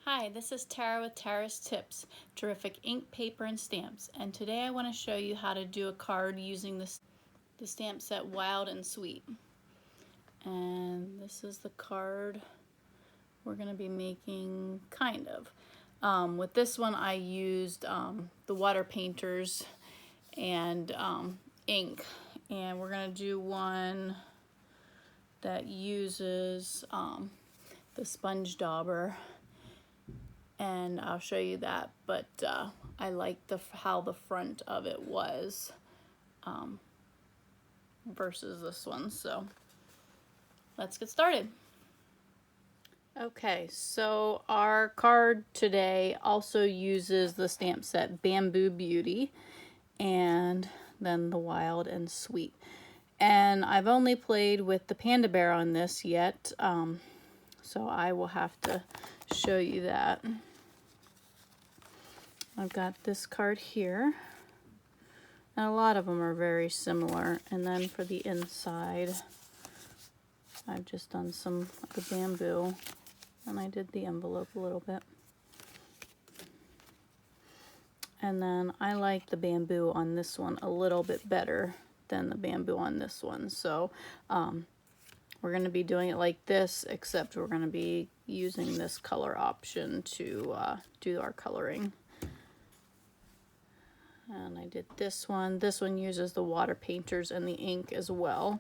Hi, this is Tara with Tara's Tips, terrific ink, paper, and stamps. And today I want to show you how to do a card using the stamp set Wild and Sweet. And this is the card we're going to be making, kind of. With this one I used the water painters and ink. And we're going to do one that uses the sponge dauber. And I'll show you that, but I like how the front of it was versus this one, so let's get started. Okay, so our card today also uses the stamp set Bamboo Beauty and then the Wild and Sweet. And I've only played with the panda bear on this yet, so I will have to show you that. I've got this card here, and a lot of them are very similar. And then for the inside, I've just done some of the bamboo, and I did the envelope a little bit. And then I like the bamboo on this one a little bit better than the bamboo on this one. So we're going to be doing it like this, except we're going to be using this color option to do our coloring. And I did this one. This one uses the water painters and the ink as well.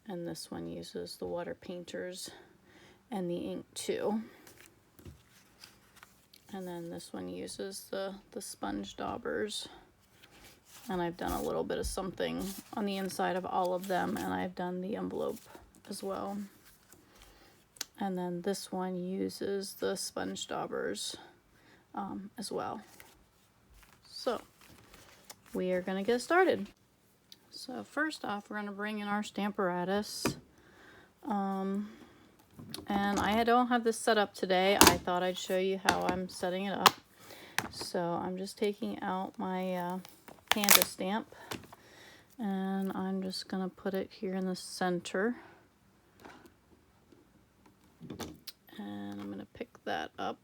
And this one uses the water painters and the ink too. And then this one uses the sponge daubers. And I've done a little bit of something on the inside of all of them, and I've done the envelope as well. And then this one uses the sponge daubers as well. So we are going to get started. So first off, we're going to bring in our Stamparatus. And I don't have this set up today. I thought I'd show you how I'm setting it up. So I'm just taking out my Panda stamp, and I'm just going to put it here in the center. And I'm going to pick that up.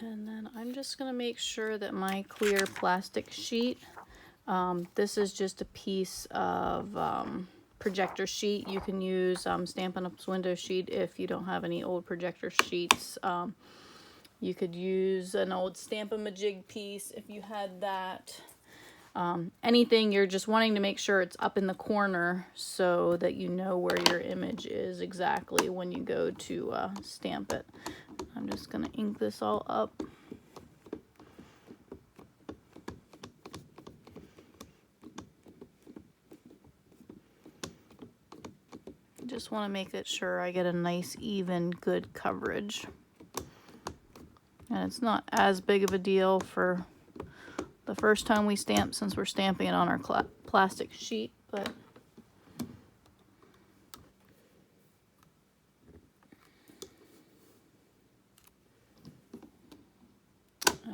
And then I'm just going to make sure that my clear plastic sheet, this is just a piece of projector sheet. You can use Stampin' Up's window sheet if you don't have any old projector sheets. You could use an old Stamp-A-Majig piece if you had that. Anything you're just wanting to make sure it's up in the corner so that you know where your image is exactly when you go to stamp it. I'm just going to ink this all up. Just want to make it sure I get a nice, even, good coverage. And it's not as big of a deal for the first time we stamp, since we're stamping it on our plastic sheet, but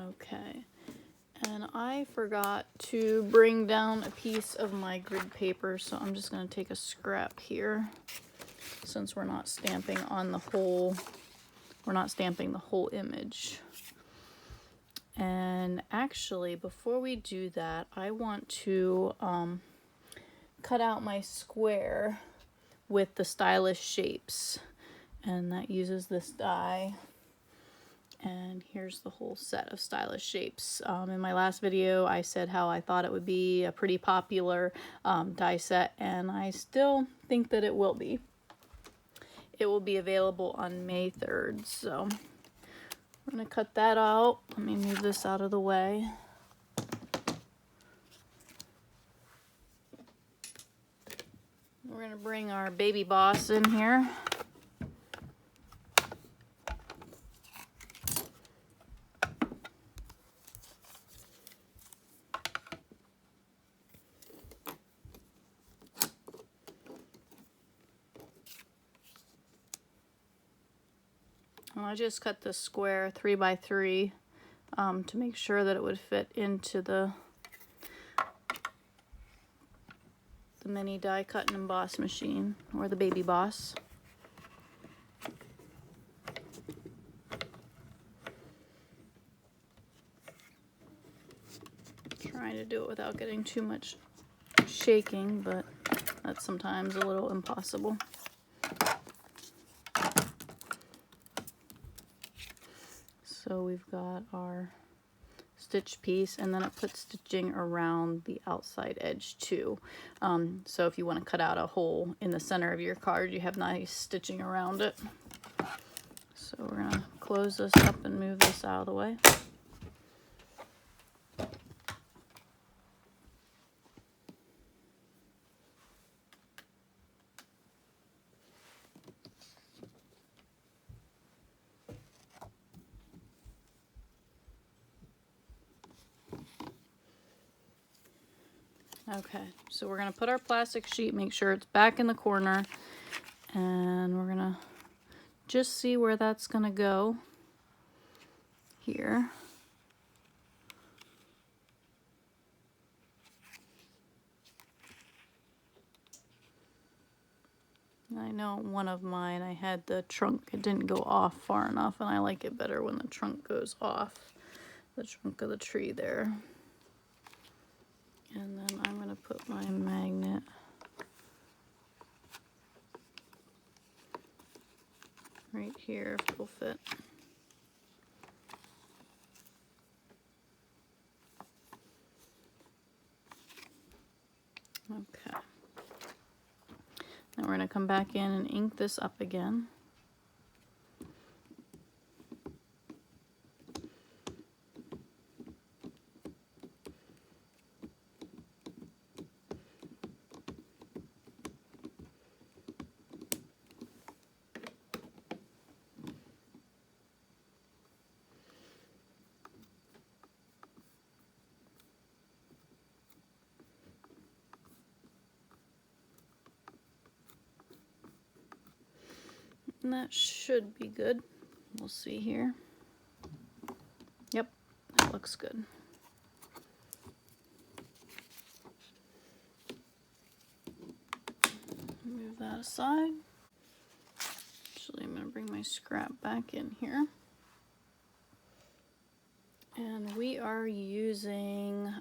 okay. And I forgot to bring down a piece of my grid paper, so I'm just going to take a scrap here, since we're not stamping on the whole, we're not stamping the whole image. And actually, before we do that, I want to cut out my square with the stylish shapes, and that uses this die. And here's the whole set of stylish shapes. In my last video, I said how I thought it would be a pretty popular die set, and I still think that it will be. It will be available on May 3rd, so I'm going to cut that out. Let me move this out of the way. We're going to bring our baby boss in here. I just cut this square 3 by 3 to make sure that it would fit into the mini die cut and emboss machine, or the Baby Boss. Trying to do it without getting too much shaking, but that's sometimes a little impossible. So we've got our stitch piece, and then it puts stitching around the outside edge too. So if you want to cut out a hole in the center of your card, you have nice stitching around it. So we're going to close this up and move this out of the way. Okay, so we're going to put our plastic sheet, make sure it's back in the corner, and we're going to just see where that's going to go here. I know one of mine, I had the trunk, it didn't go off far enough, and I like it better when the trunk goes off, the trunk of the tree there. And then I'm going to put my magnet right here if it'll fit. Okay. Now we're going to come back in and ink this up again. And that should be good. We'll see here. Yep, that looks good. Move that aside. Actually, I'm going to bring my scrap back in here. And we are using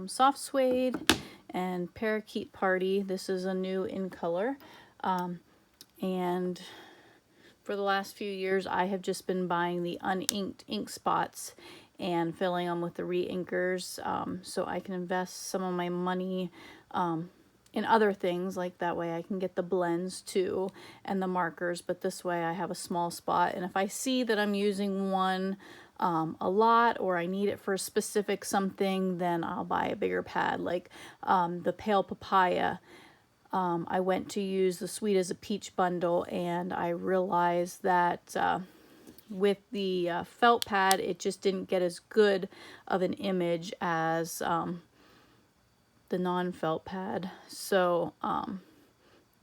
soft suede and Parakeet Party. This is a new in color. And for the last few years, I have just been buying the uninked ink spots and filling them with the re-inkers, so I can invest some of my money in other things, like that way I can get the blends too and the markers, but this way I have a small spot, and if I see that I'm using one a lot, or I need it for a specific something, then I'll buy a bigger pad, like the Pale Papaya. I went to use the Sweet as a Peach bundle, and I realized that with the felt pad, it just didn't get as good of an image as the non-felt pad, so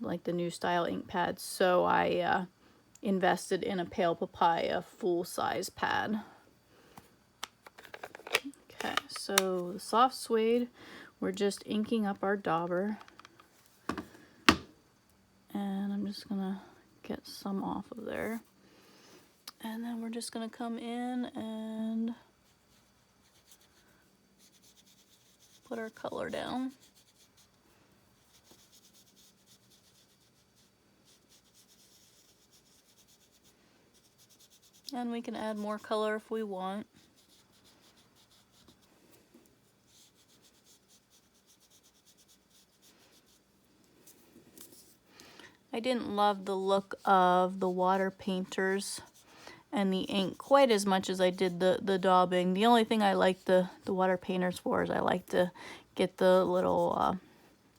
like the new style ink pads. So I invested in a Pale Papaya full-size pad. Okay, so the soft suede, we're just inking up our dauber. And I'm just gonna get some off of there. And then we're just gonna come in and put our color down. And we can add more color if we want. I didn't love the look of the water painters and the ink quite as much as I did the daubing. The only thing I like the water painters for is I like to get the little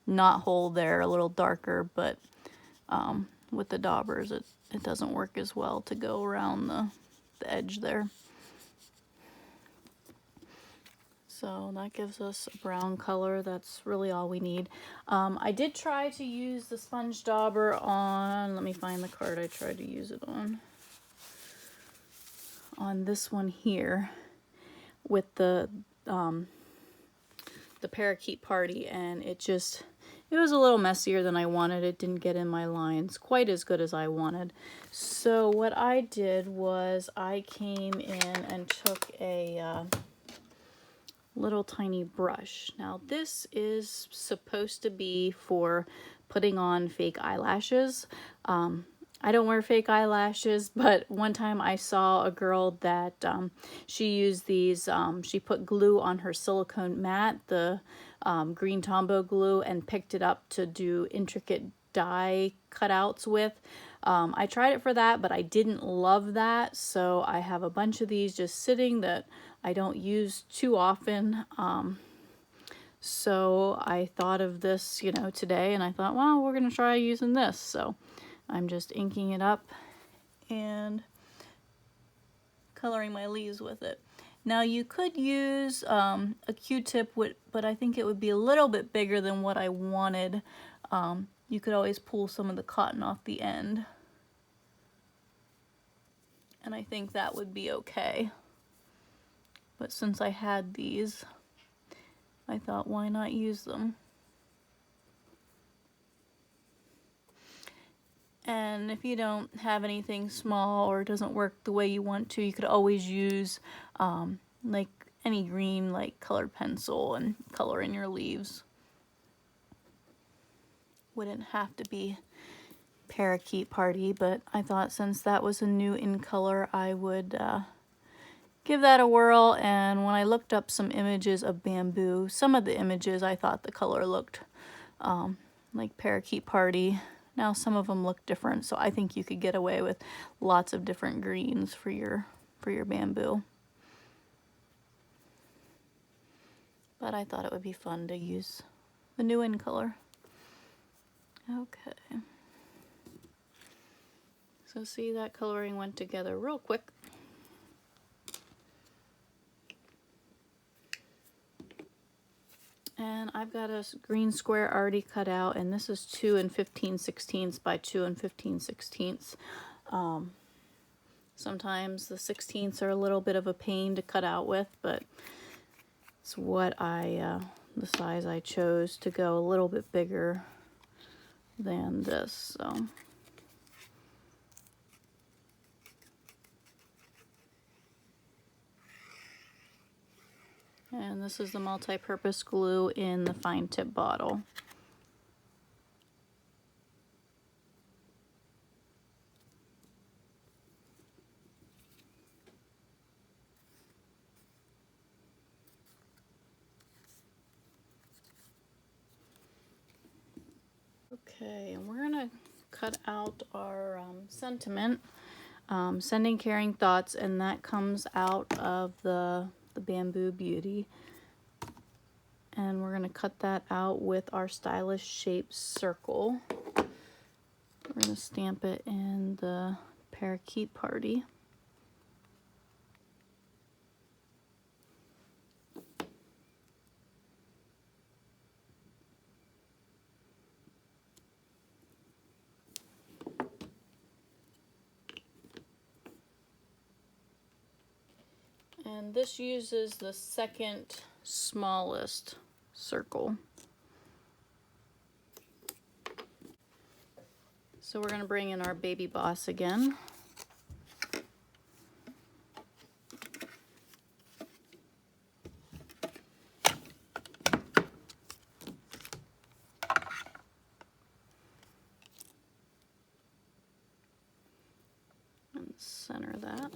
knot hole there a little darker, but with the daubers it doesn't work as well to go around the edge there. So that gives us a brown color. That's really all we need. I did try to use the sponge dauber on, let me find the card I tried to use it on this one here with the Parakeet Party, and it it was a little messier than I wanted. It didn't get in my lines quite as good as I wanted. So what I did was I came in and took a little tiny brush. Now this is supposed to be for putting on fake eyelashes. I don't wear fake eyelashes, but one time I saw a girl that she used these, she put glue on her silicone mat, the green Tombow glue, and picked it up to do intricate die cutouts with. I tried it for that, but I didn't love that, so I have a bunch of these just sitting that I don't use too often. So I thought of this, you know, today, and I thought, well, we're going to try using this. So I'm just inking it up and coloring my leaves with it. Now you could use a Q-tip, but I think it would be a little bit bigger than what I wanted. You could always pull some of the cotton off the end, and I think that would be okay. But since I had these, I thought, why not use them? And if you don't have anything small or it doesn't work the way you want to, you could always use like any green, like colored pencil, and color in your leaves. Wouldn't have to be Parakeet Party, but I thought since that was a new in color, I would give that a whirl. And when I looked up some images of bamboo, some of the images I thought the color looked like Parakeet Party. Now some of them look different, so I think you could get away with lots of different greens for your bamboo. But I thought it would be fun to use the new in color. Okay. So see, that coloring went together real quick. And I've got a green square already cut out, and this is 2 15/16 by 2 15/16. Sometimes the 16ths are a little bit of a pain to cut out with, but it's what the size I chose to go a little bit bigger than this. So. And this is the multi-purpose glue in the fine tip bottle. Okay, and we're gonna cut out our sentiment, sending caring thoughts, and that comes out of the Bamboo Beauty. And we're gonna cut that out with our stylish shaped circle. We're gonna stamp it in the Parakeet Party. And this uses the second smallest circle. So we're going to bring in our baby boss again. And center that.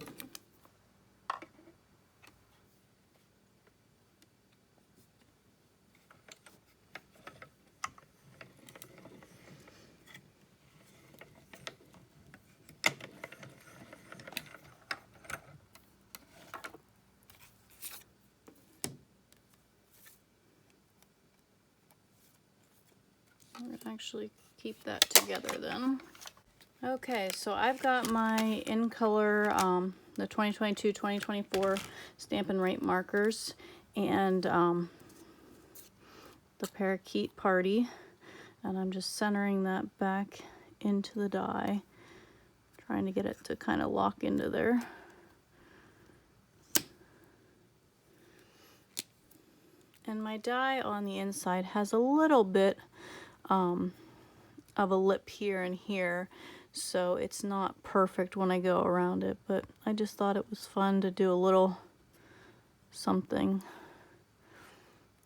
Actually keep that together then. Okay, so I've got my in color, the 2022-2024 Stampin' Rate markers, and the Parakeet Party, and I'm just centering that back into the die, trying to get it to kind of lock into there. And my die on the inside has a little bit of a lip here and here, so it's not perfect when I go around it, but I just thought it was fun to do a little something,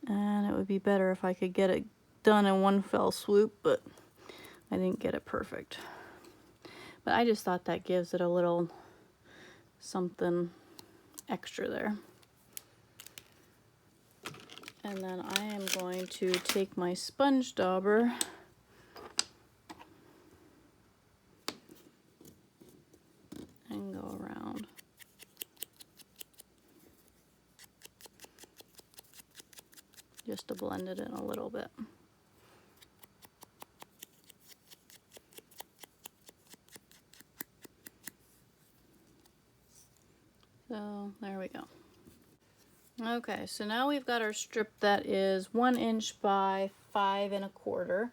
and it would be better if I could get it done in one fell swoop, but I didn't get it perfect. But I just thought that gives it a little something extra there. And then I am going to take my sponge dauber and go around. Just to blend it in a little bit. So there we go. Okay, so now we've got our strip that is 1 inch by 5 1/4.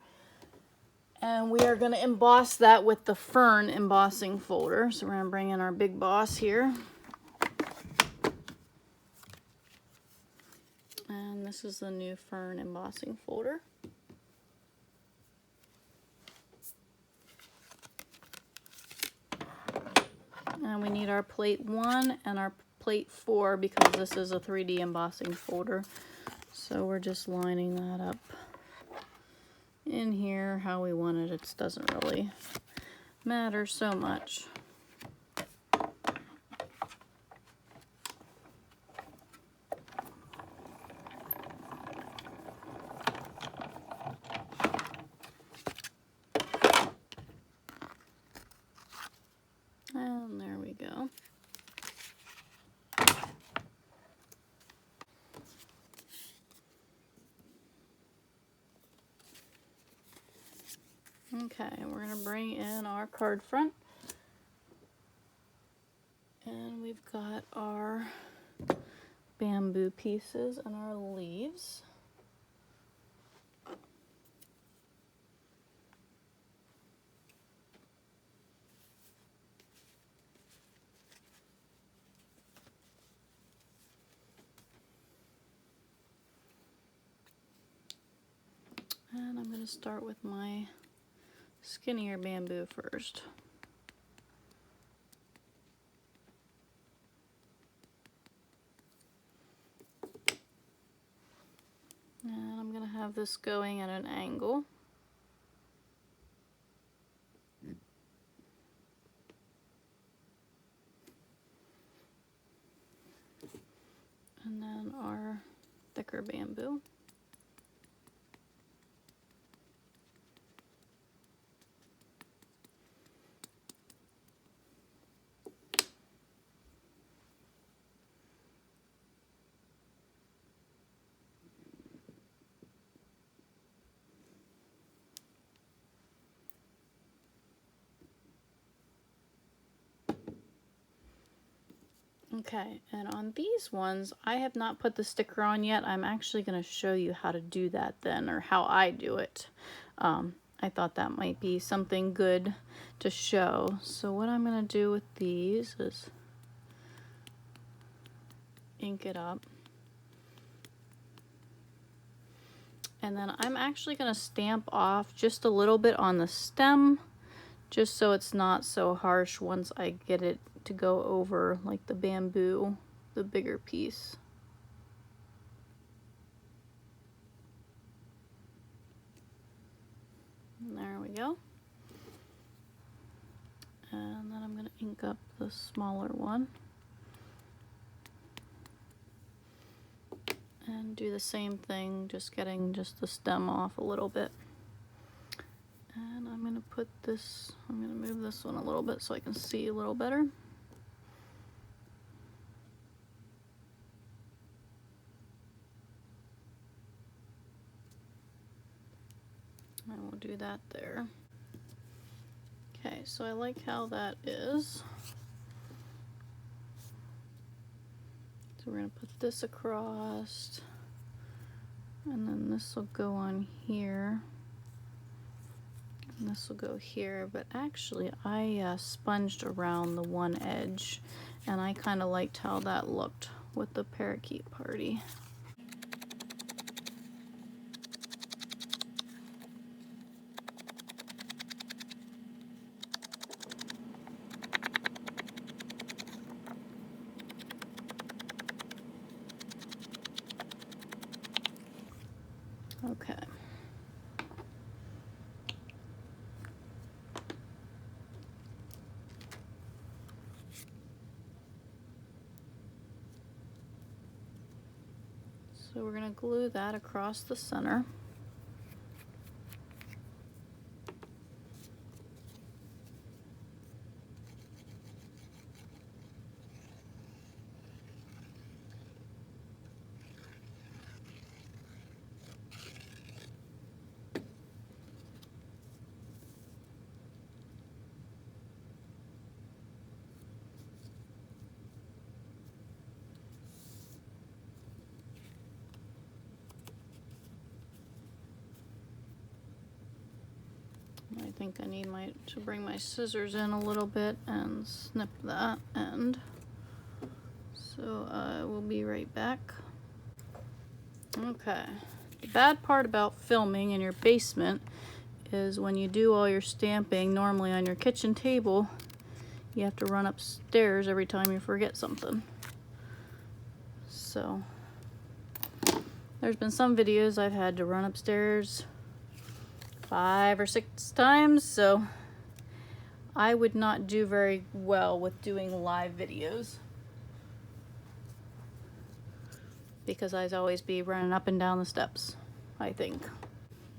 And we are going to emboss that with the Fern embossing folder. So we're going to bring in our big boss here. And this is the new Fern embossing folder. And we need our plate 1 and our plate 4 because this is a 3D embossing folder. So we're just lining that up in here how we want it. It doesn't really matter so much. And there we go. Okay, we're going to bring in our card front. And we've got our bamboo pieces and our leaves. And I'm going to start with my skinnier bamboo first. And I'm going to have this going at an angle. And then our thicker bamboo. Okay, and on these ones, I have not put the sticker on yet. I'm actually going to show you how to do that then, or how I do it. I thought that might be something good to show. So what I'm going to do with these is ink it up. And then I'm actually going to stamp off just a little bit on the stem, just so it's not so harsh once I get it to go over like the bamboo, the bigger piece. And there we go. And then I'm going to ink up the smaller one. And do the same thing, just getting just the stem off a little bit. And I'm going to put this, I'm going to move this one a little bit so I can see a little better. And we'll do that there. Okay, so I like how that is. So we're going to put this across, and then this will go on here, and this will go here. But actually I sponged around the one edge, and I kind of liked how that looked with the Parakeet Party. Okay. So we're going to glue that across the center. I think I need to bring my scissors in a little bit and snip that end. So I will be right back. Okay. The bad part about filming in your basement is when you do all your stamping normally on your kitchen table, you have to run upstairs every time you forget something. So there's been some videos I've had to run upstairs 5 or 6 times, so I would not do very well with doing live videos because I'd always be running up and down the steps, I think.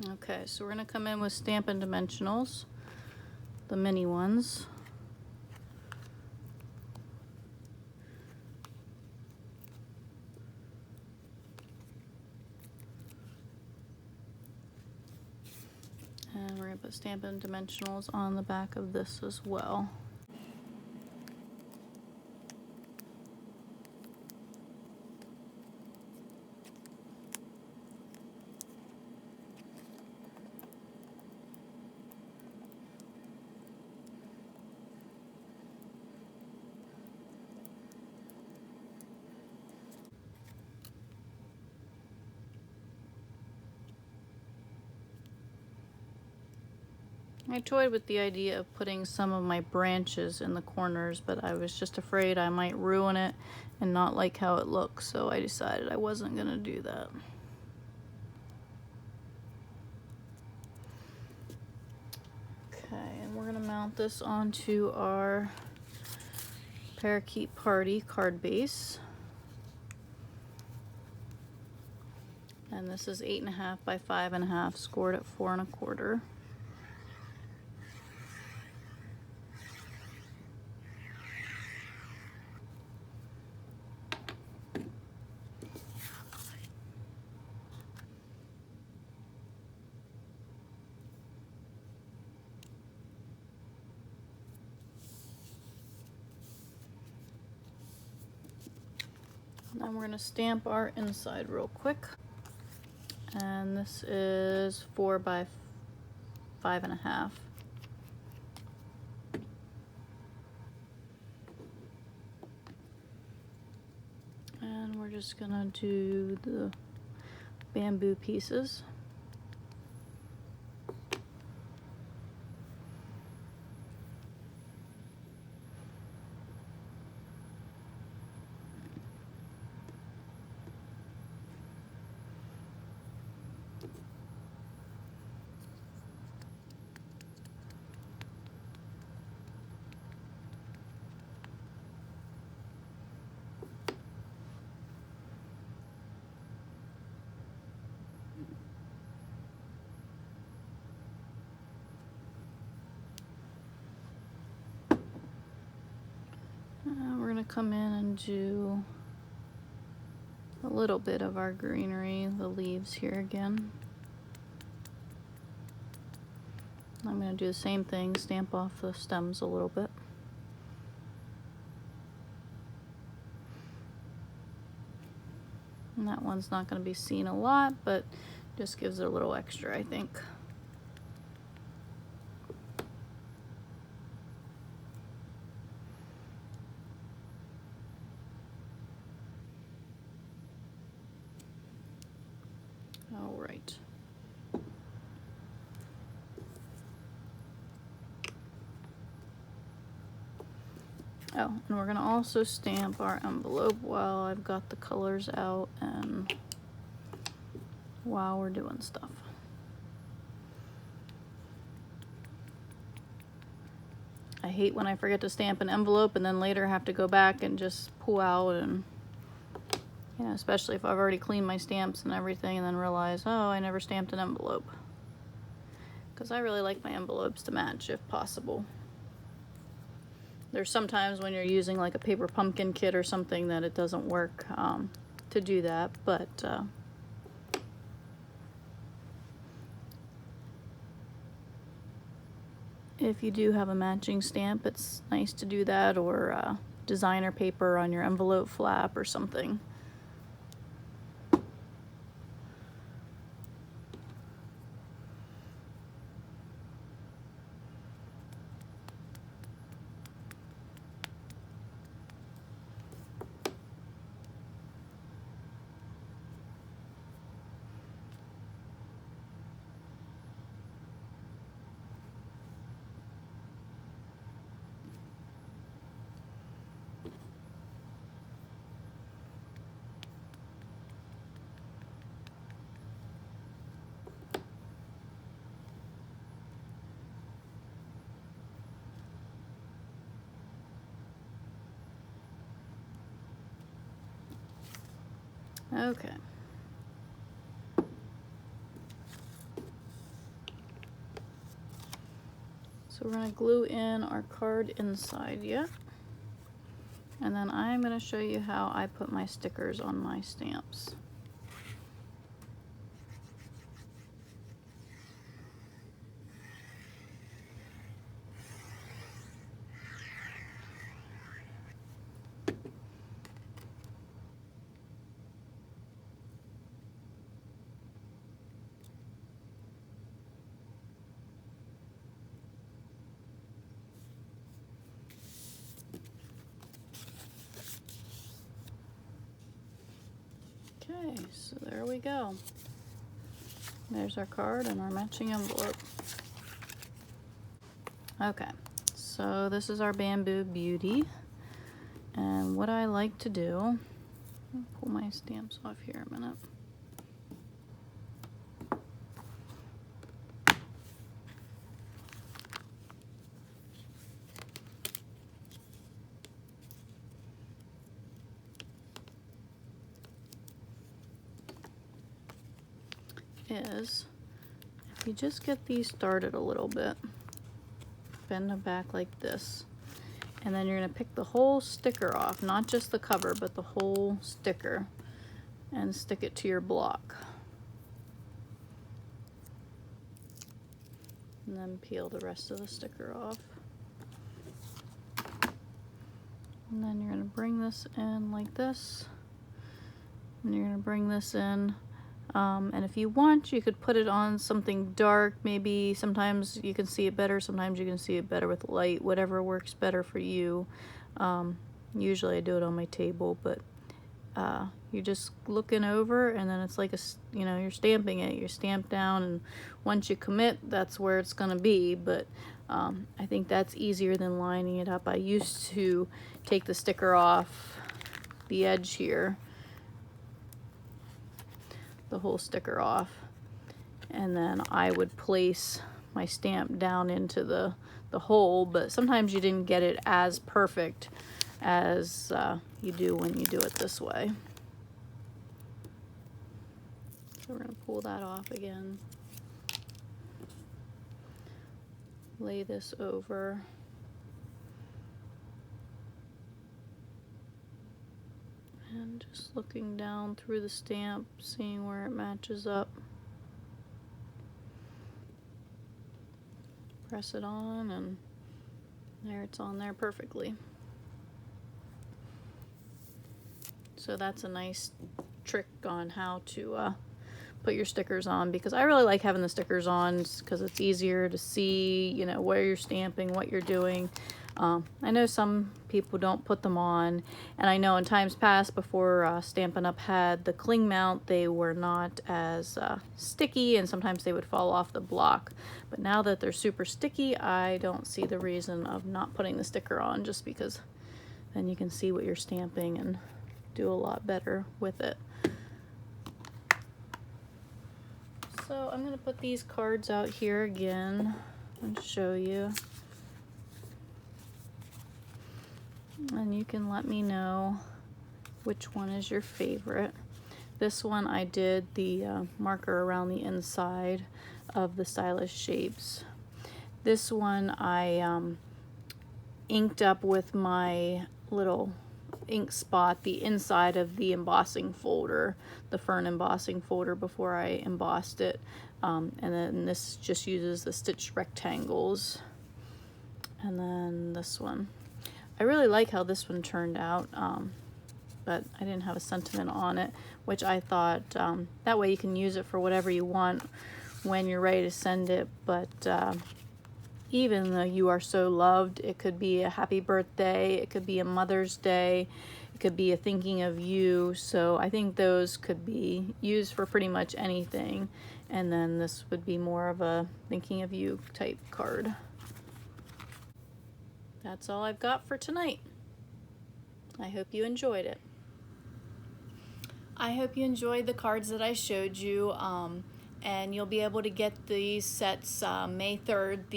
Okay, so we're gonna come in with Stampin' Dimensionals, the mini ones. And we're gonna put Stampin' Dimensionals on the back of this as well. I toyed with the idea of putting some of my branches in the corners, but I was just afraid I might ruin it and not like how it looks, so I decided I wasn't gonna do that. Okay, and we're gonna mount this onto our Parakeet Party card base. And this is 8.5 by 5.5, scored at 4 1/4. Now we're going to stamp our inside real quick. And this is 4 by 5.5. And we're just going to do the bamboo pieces. We're going to come in and do a little bit of our greenery, the leaves here again. I'm going to do the same thing, stamp off the stems a little bit. And that one's not going to be seen a lot, but just gives it a little extra, I think. All right. Oh, and we're gonna also stamp our envelope while I've got the colors out and while we're doing stuff. I hate when I forget to stamp an envelope and then later have to go back and just pull out, and you know, especially if I've already cleaned my stamps and everything and then realize, oh, I never stamped an envelope. Because I really like my envelopes to match if possible. There's sometimes when you're using like a paper pumpkin kit or something that it doesn't work to do that, but if you do have a matching stamp, it's nice to do that, or designer paper on your envelope flap or something. Okay. So we're going to glue in our card inside yet. And then I'm going to show you how I put my stickers on my stamps. Okay, so there we go. There's our card and our matching envelope. Okay, so this is our Bamboo Beauty. And what I like to do, I'll pull my stamps off here a minute. Is if you just get these started a little bit, bend them back like this, and then you're going to pick the whole sticker off, not just the cover, but the whole sticker, and stick it to your block. And then peel the rest of the sticker off. And then you're going to bring this in like this, and you're going to bring this in. And if you want, you could put it on something dark. Maybe sometimes you can see it better, sometimes you can see it better with light, whatever works better for you. Usually I do it on my table, but you're just looking over, and then it's like you know, you're stamping it. You stamp down, and once you commit, that's where it's gonna be. But I think that's easier than lining it up. I used to take the sticker off the edge here, the whole sticker off, and then I would place my stamp down into the hole, but sometimes you didn't get it as perfect as you do when you do it this way. So we're going to pull that off again, lay this over, and just looking down through the stamp, seeing where it matches up. Press it on, and there, it's on there perfectly. So that's a nice trick on how to put your stickers on, because I really like having the stickers on because it's easier to see, you know, where you're stamping, what you're doing. I know some people don't put them on, and I know in times past, before Stampin' Up! Had the cling mount, they were not as sticky, and sometimes they would fall off the block. But now that they're super sticky, I don't see the reason of not putting the sticker on, just because then you can see what you're stamping and do a lot better with it. So I'm going to put these cards out here again and show you. And you can let me know which one is your favorite. This one I did the marker around the inside of the stylish shapes. This one I inked up with my little ink spot the inside of the embossing folder, the Fern embossing folder, before I embossed it. And then this just uses the stitched rectangles. And then this one. I really like how this one turned out, but I didn't have a sentiment on it, which I thought that way you can use it for whatever you want when you're ready to send it. But even though you are so loved, it could be a happy birthday, it could be a Mother's Day, it could be a thinking of you. So I think those could be used for pretty much anything. And then this would be more of a thinking of you type card. That's all I've got for tonight. I hope you enjoyed it. I hope you enjoyed the cards that I showed you, and you'll be able to get these sets May 3rd,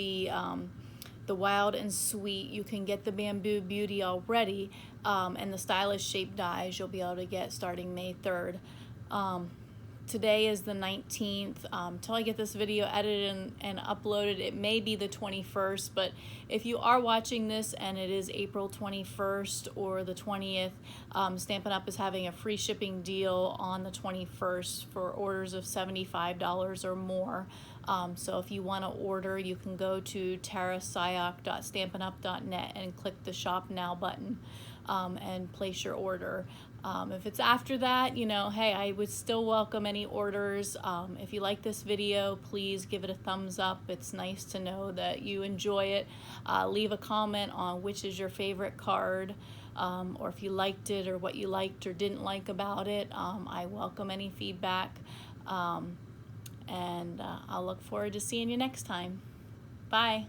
the Wild and Sweet. You can get the Bamboo Beauty already, and the Stylish Shape dies you'll be able to get starting May 3rd. Today is the 19th. Till I get this video edited and uploaded, it may be the 21st, but if you are watching this and it is April 21st or the 20th, Stampin' Up! Is having a free shipping deal on the 21st for orders of $75 or more. So if you want to order, you can go to tarasyok.stampinup.net and click the Shop Now button and place your order. If it's after that, you know, hey, I would still welcome any orders. If you like this video, please give it a thumbs up. It's nice to know that you enjoy it. Leave a comment on which is your favorite card, or if you liked it or what you liked or didn't like about it. I welcome any feedback, and I'll look forward to seeing you next time. Bye.